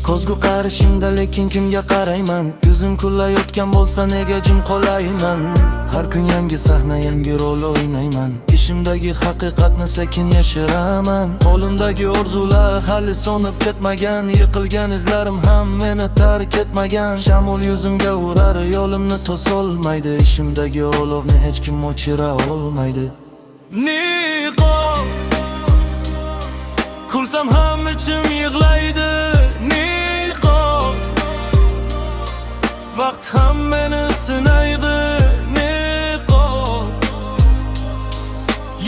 Ko'zgu qarashimda lekin kimga qarayman? Yuzim kullayotgan bo'lsa nega jim qolayman? Har kun yangi sahna, yangi rol o'ynayman. Ishimdagi haqiqatni sekin yashiraman. Qo'limdagi orzular hali so'nib ketmagan. Yiqilgan izlarim ham meni tark etmagan. Shamol yuzimga urar, yo'limni to'solmaydi. Ishimdagi olovni hech kim o'chira olmaydi. Niqob kulsam ham ichim yig'laydi. Vaqt ham meni sinaydi. Niqob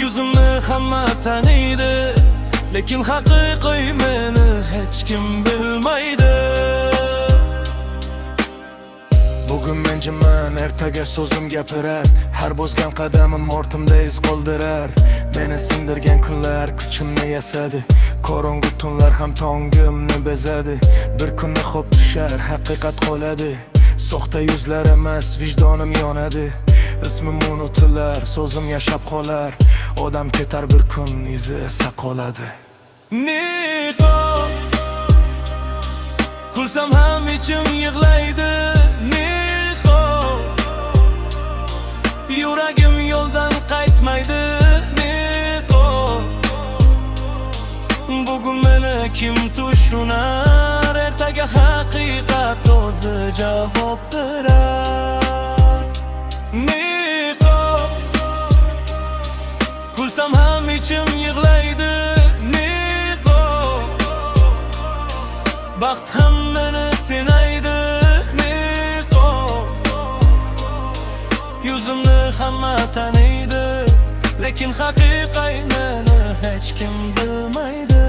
yuzimni hamma taniydi, lekin haqiqiy meni hech kim bilmaydi. Bugun men jimman, ertaga so'zim gapirar. Har bosgan qadamim ortimda iz qoldirar. Meni sindirgan kunlar kuchimni yasadi. Qorong'u tunlar ham tongimni bezadi. Bir kunni xo'p tushar, haqiqat qoladi. Soxta yuzlar emas, vijdonim yonadi. Ismim unutilar, so'zim yashab qolar. Odam ketar bir kun, izi esa qoladi. Niqob kulsam ham ichim yig'laydi. Niqob yuragim yo'ldan qaytmaydi. Niqob bugun meni kim tushunar? Ertaga haqiqat o'zi javob berar. Niqob kulsam ham ichim yig'laydi. Niqob baxt ham meni sinaydi. Niqob yuzimni hamma taniydi, lekin haqiqat meni hech kim bilmaydi.